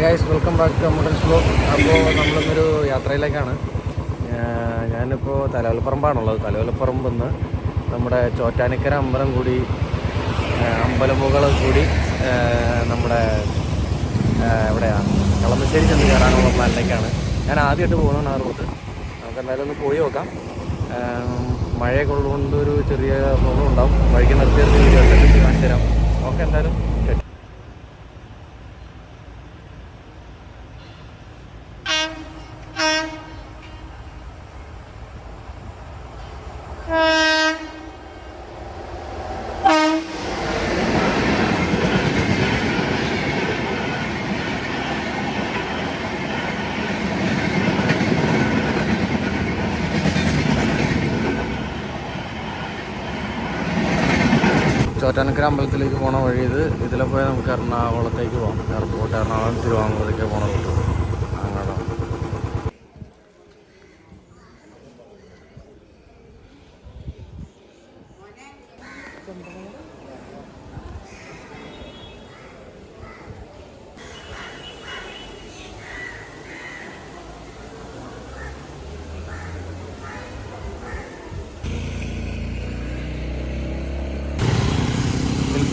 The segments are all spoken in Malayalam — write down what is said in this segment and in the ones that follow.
Guys, welcome back to Ammoottans vlog. അപ്പോൾ നമ്മളിന്നൊരു യാത്രയിലേക്കാണ്. ഞാനിപ്പോൾ തലവലപ്പറമ്പാണുള്ളത്. തലവലപ്പറമ്പ് നിന്ന് നമ്മുടെ ചോറ്റാനിക്കര അമ്പലം കൂടി അമ്പലമുകൾ കൂടി നമ്മുടെ എവിടെയാണ് കളമശ്ശേരി ചെന്ന് കയറാനുള്ള പ്ലാനിലേക്കാണ്. ഞാൻ ആദ്യമായിട്ട് പോകുന്നതാണ് ആ റൂട്ട്. നമുക്ക് എന്തായാലും ഒന്ന് പോയി നോക്കാം. മഴയൊക്കെ ഉള്ളതുകൊണ്ട് ഒരു ചെറിയ പ്രോബ്ലം ഉണ്ടാവും. വഴിക്ക് നിർത്തി വീഡിയോ കാണിച്ചു തരാം. ഓക്കെ, എന്തായാലും ചോറ്റാനിക്കര അമ്പലത്തിലേക്ക് പോണ വഴി ഇതിലെ പോയാൽ നമുക്ക് എറണാകുളത്തേക്ക് പോകാം. എയർപോർട്ട് എറണാകുളം തിരുവാങ്കൂറിലേക്ക് പോകണ റൂട്ട് അങ്ങോട്ടാണ്.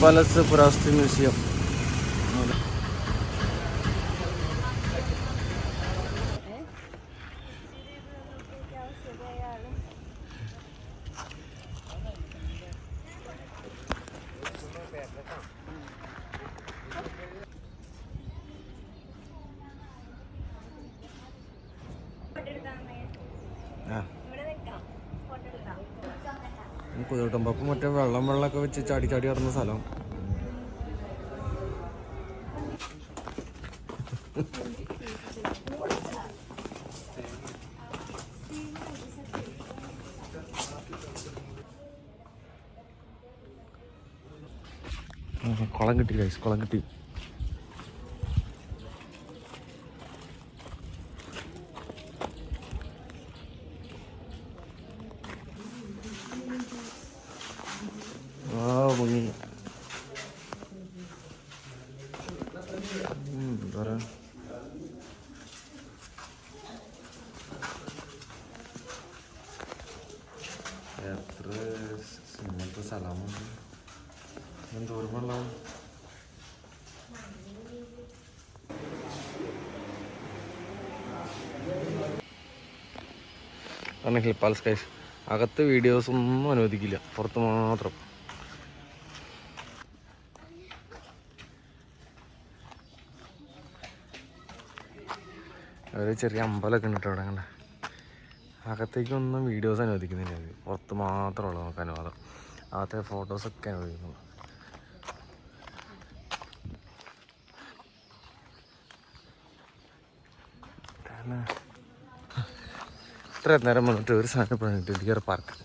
പാലസ് പുരാവസ്തു മ്യൂസിയം. കുതിരട്ടുമ്പപ്പം മറ്റേ വെള്ളമൊക്കെ വെച്ച് ചാടി ഇറങ്ങുന്ന സ്ഥലം. കുളം കിട്ടി ഗൈസ്, കുളം കിട്ടി. മുങ്ങി. എത്ര ഇങ്ങനത്തെ സ്ഥലമുണ്ട്, എന്തോരമുള്ള ഹിൽ പാലസ് ഗൈസ്. അകത്ത് വീഡിയോസ് ഒന്നും അനുവദിക്കില്ല, പുറത്ത് മാത്രം. ഒരു ചെറിയ അമ്പലമൊക്കെ ഉണ്ട് അവിടെ. അങ്ങനെ അകത്തേക്കൊന്നും വീഡിയോസ് അനുവദിക്കുന്നില്ല, പുറത്ത് മാത്രമുള്ള നമുക്ക് അനുവാദം. അകത്തെ ഫോട്ടോസൊക്കെ അനുവദിക്കുന്നു. ഇത്ര നേരം വന്നിട്ട് ഒരു സാധനം പറഞ്ഞിട്ട് ഡിയർ പാർക്ക്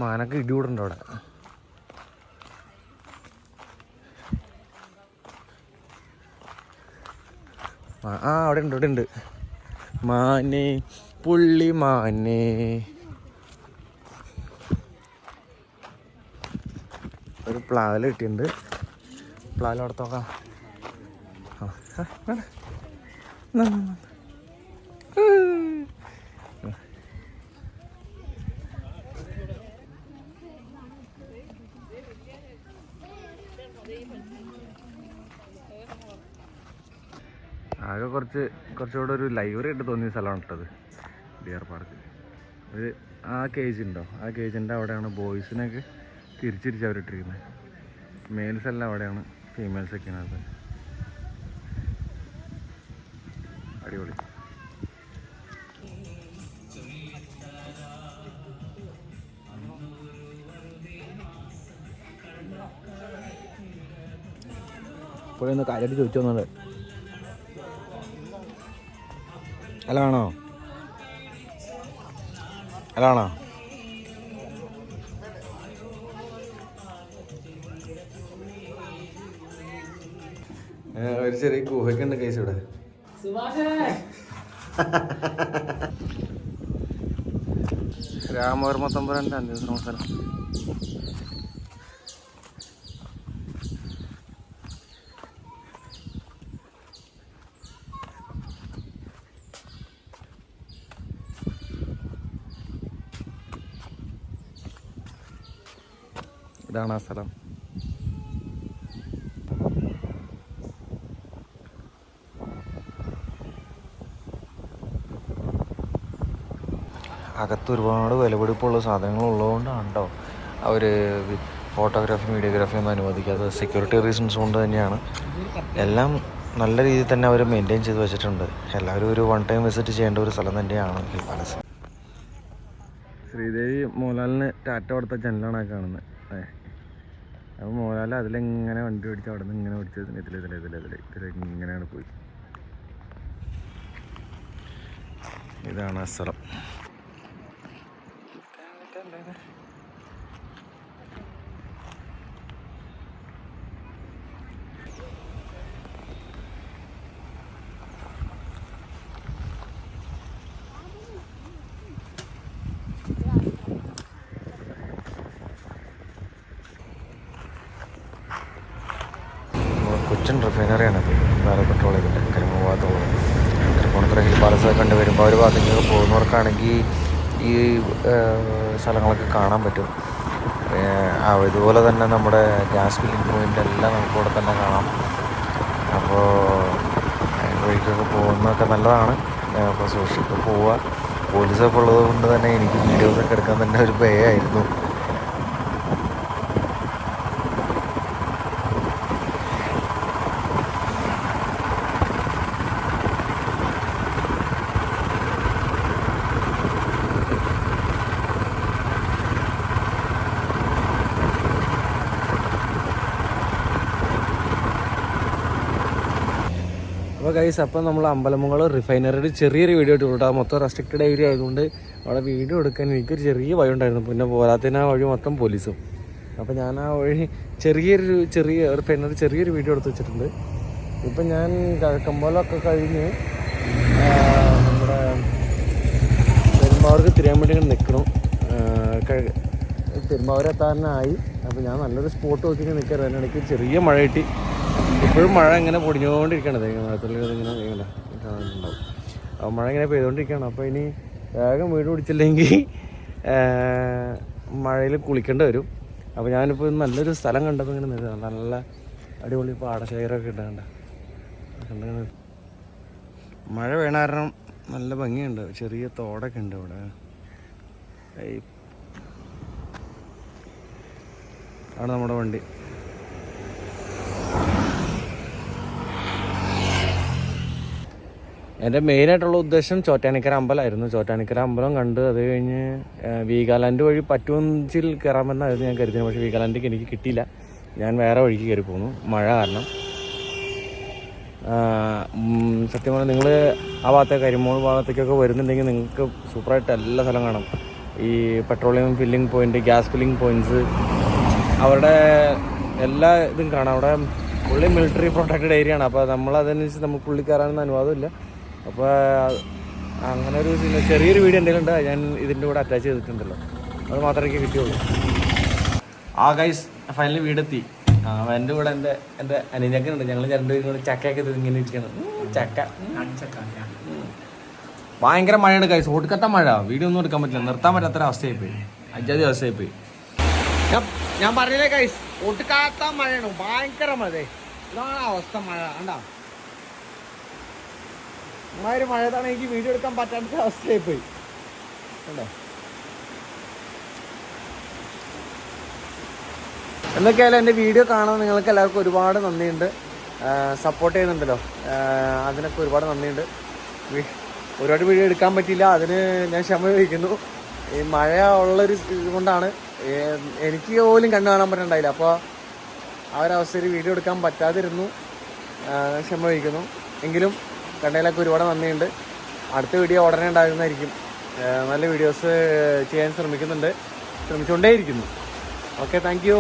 മാനൊക്കെ ഇടികൂടുണ്ട് അവിടെ. അവിടെ ഉണ്ട് മാനേ പുള്ളി മാനേ. ഒരു പ്ലാവില കിട്ടിയിട്ടുണ്ട്. പ്ലാവില അവിടെ നോക്കാം. ആകെ കുറച്ചുകൂടെ ഒരു ലൈബ്രറി ആയിട്ട് തോന്നിയ സ്ഥലമാണ് ഇട്ടത് ഡിയർ പാർക്ക്. ഒരു ആ കേജ് ഉണ്ടോ, ആ കേജിൻ്റെ അവിടെയാണ് ബോയ്സിനൊക്കെ തിരിച്ചിരിച്ച് അവരിട്ടിരിക്കുന്നത്. മെയിൽസ് എല്ലാം അവിടെയാണ്, ഫീമെയിൽസൊക്കെയാണ്. അത് അടിപൊളി. ഇപ്പോഴൊന്ന് കാര്യമായിട്ട് ചോദിച്ചു വന്നത് അല്ലാണോ? ഒരു ചെറിയ ഗുഹയൊക്കെ ഉണ്ട് കേസ് ഇവിടെ. രാമവർമ്മ തമ്പുരാൻ്റെ അന്വേഷണ സ്ഥലം. ഇതാണ് ആ സ്ഥലം. അകത്ത് ഒരുപാട് വിലപിടിപ്പുള്ള സാധനങ്ങൾ ഉള്ളതുകൊണ്ടാണ് കേട്ടോ അവർ ഫോട്ടോഗ്രാഫി വീഡിയോഗ്രാഫി ഒന്നും അനുവദിക്കാതെ. സെക്യൂരിറ്റി റീസൺസ് കൊണ്ട് തന്നെയാണ്. എല്ലാം നല്ല രീതിയിൽ തന്നെ അവർ മെയിൻറ്റെയിൻ ചെയ്ത് വെച്ചിട്ടുണ്ട്. എല്ലാവരും ഒരു വൺ ടൈം വിസിറ്റ് ചെയ്യേണ്ട ഒരു സ്ഥലം തന്നെയാണ് ഹിൽ പാലസ്. ശ്രീദേവി മോഹൻലാലിന് ടാറ്റ കൊടുത്ത ജനലാണ് കാണുന്നത്. അപ്പോൾ മോഹൻലാൽ അതിലിങ്ങനെ വണ്ടി ഓടിച്ച് അവിടെ നിന്ന് ഇങ്ങനെ ഓടിച്ചത് ഇങ്ങനെയാണ് പോയി. ഇതാണ് ആ സ്ഥലം. കൊച്ചിൻ റിഫൈനറിയാണത്. വേറെ പെട്രോളിൻ്റെ കരിമൂവാത്തുള്ളത്. തൃപ്പൂണിത്തുറ ഹിൽ പാലസ് കണ്ട് വരുമ്പോൾ ഒരു ഭാഗത്തേക്ക് പോകുന്നവർക്കാണെങ്കിൽ ഈ സ്ഥലങ്ങളൊക്കെ കാണാൻ പറ്റും. ഇതുപോലെ തന്നെ നമ്മുടെ ഗ്യാസ് ഫില്ലിംഗ് പോയിൻ്റ് എല്ലാം നമുക്കിവിടെ തന്നെ കാണാം. അപ്പോൾ വഴിക്കൊക്കെ പോകുന്നതൊക്കെ നല്ലതാണ്. അപ്പോൾ സൂക്ഷിച്ച് പോവുക. പോലീസൊക്കെ ഉള്ളത് കൊണ്ട് തന്നെ എനിക്ക് വീഡിയോസൊക്കെ എടുക്കാൻ തന്നെ ഒരു ഭയമായിരുന്നു. അപ്പോൾ ഗൈസ്, അപ്പോൾ നമ്മൾ അമ്പലമുകൾ റിഫൈനറിയുടെ ചെറിയൊരു വീഡിയോ ഇട്ടു കേട്ടോ. മൊത്തം റെസ്ട്രിക്റ്റഡ് ഏരിയ ആയതുകൊണ്ട് അവിടെ വീഡിയോ എടുക്കാൻ എനിക്കൊരു ചെറിയ വഴി ഉണ്ടായിരുന്നു. പിന്നെ പോരാത്തതിന് ആ വഴി മൊത്തം പോലീസും. അപ്പോൾ ഞാൻ ആ വഴി ചെറിയ റിഫൈനറി ചെറിയൊരു വീഡിയോ എടുത്ത് വെച്ചിട്ടുണ്ട്. ഇപ്പം ഞാൻ കമ്പോലമൊക്കെ കഴിഞ്ഞ് നമ്മുടെ പെരുമ്പാവൂർക്ക് തിരിയാൻ വേണ്ടി ഇങ്ങനെ നിൽക്കണം. പെരുമ്പാവൂരെത്താനായി. അപ്പോൾ ഞാൻ നല്ലൊരു സ്പോട്ട് നോക്കി നിൽക്കാൻ. അതിനിടയ്ക്ക് ചെറിയ മഴ കിട്ടി. ഇപ്പോഴും മഴ ഇങ്ങനെ പൊടിഞ്ഞുകൊണ്ടിരിക്കുകയാണ്. ഇങ്ങനെ കാണുന്നുണ്ടാവും. അപ്പോൾ മഴ ഇങ്ങനെ പെയ്തുകൊണ്ടിരിക്കുകയാണ്. അപ്പോൾ ഇനി വേഗം വീട് പിടിച്ചില്ലെങ്കിൽ മഴയിൽ കുളിക്കേണ്ടി വരും. അപ്പോൾ ഞാനിപ്പോൾ നല്ലൊരു സ്ഥലം കണ്ടപ്പോൾ ഇങ്ങനെ നിൽക്കുക. നല്ല അടിപൊളി പാടശേഖരമൊക്കെ ഇട്ടാണ്ട മഴ വീണ കാരണം നല്ല ഭംഗിയുണ്ട്. ചെറിയ തോടൊക്കെ ഉണ്ട് ഇവിടെ. ആണ് നമ്മുടെ വണ്ടി. എൻ്റെ മെയിനായിട്ടുള്ള ഉദ്ദേശം ചോറ്റാനിക്കര അമ്പലമായിരുന്നു. ചോറ്റാനിക്കര അമ്പലം കണ്ട് അത് കഴിഞ്ഞ് വീഗാലാൻഡ് വഴി പറ്റുമെങ്കിൽ കയറാമെന്നായിരുന്നു ഞാൻ കരുതിയത്. പക്ഷേ വീഗാലാൻഡിലേക്ക് എനിക്ക് കിട്ടിയില്ല. ഞാൻ വേറെ വഴിക്ക് കയറി പോന്നു മഴ കാരണം. സത്യം പറഞ്ഞാൽ നിങ്ങൾ ആ ഭാഗത്തെ കരിമോൾ ഭാഗത്തേക്കൊക്കെ വരുന്നുണ്ടെങ്കിൽ നിങ്ങൾക്ക് സൂപ്പറായിട്ട് എല്ലാ സ്ഥലം കാണാം. ഈ petroleum filling point, gas filling points, അവരുടെ എല്ലാ ഇതും കാണാം. അവിടെ ഫുള്ളി മിലിറ്ററി പ്രൊട്ടക്റ്റഡ് ഏരിയ ആണ്. അപ്പോൾ നമ്മളതനുസരിച്ച് നമുക്ക് ഉള്ളിൽ കയറാനൊന്നും അനുവാദമില്ല. അപ്പോൾ അങ്ങനെ ഒരു ചെറിയൊരു വീഡിയോ എന്തെങ്കിലും ഉണ്ട്, ഞാൻ ഇതിൻ്റെ കൂടെ അറ്റാച്ച് ചെയ്തിട്ടുണ്ടല്ലോ. അത് മാത്രമേ എനിക്ക് കിട്ടിയുള്ളൂ. ആ ഗൈസ്, ഫൈനലി വീടെത്തി. എൻ്റെ കൂടെ എൻ്റെ അനിയനൊക്കെയുണ്ട്. ഞങ്ങൾ രണ്ടുപേരും കൂടെ ചക്കയൊക്കെ ഇങ്ങനെ ഇരിക്കണം. ചക്ക ഭയങ്കര മഴയാണ് ഗൈസ്. ഒടുക്കത്ത മഴ. വീഡിയോ ഒന്നും എടുക്കാൻ പറ്റില്ല. നിർത്താൻ പറ്റാത്ത അവസ്ഥയായിപ്പോയി. അജാതി അവസ്ഥയായിപ്പോയി. ഞാൻ പറഞ്ഞില്ലേ ഗൈസ്, ഒടുക്കാത്ത മഴയാണ്. ഭയങ്കര മഴ. ഇതാണ് അവസ്ഥ. മഴ കണ്ടാ ഒരു മഴത്താണ് എനിക്ക് വീഡിയോ എടുക്കാൻ പറ്റാത്ത അവസ്ഥയായിപ്പോയി. കണ്ടോ? എന്തൊക്കെയായാലും എൻ്റെ വീഡിയോ കാണാൻ നിങ്ങൾക്ക് എല്ലാവർക്കും ഒരുപാട് നന്ദിയുണ്ട്. സപ്പോർട്ട് ചെയ്യുന്നുണ്ടല്ലോ, അതിനൊക്കെ ഒരുപാട് നന്ദിയുണ്ട്. ഒരുപാട് വീഡിയോ എടുക്കാൻ പറ്റിയില്ല, അതിന് ഞാൻ ക്ഷമ ചോദിക്കുന്നു. ഈ മഴ ഉള്ളൊരു കൊണ്ടാണ് എനിക്ക് പോലും കണ്ണു കാണാൻ പറ്റുന്നുണ്ടായില്ല. അപ്പോൾ ആ ഒരവസ്ഥയിൽ വീഡിയോ എടുക്കാൻ പറ്റാതിരുന്നു. ക്ഷമ ചോദിക്കുന്നു. എങ്കിലും കണ്ടതിലൊക്കെ ഒരുപാട് നന്ദിയുണ്ട്. അടുത്ത വീഡിയോ ഉടനെ ഉണ്ടാകുന്നതായിരിക്കും. നല്ല വീഡിയോസ് ചെയ്യാൻ ശ്രമിച്ചുകൊണ്ടേയിരിക്കുന്നു. Okay, thank you.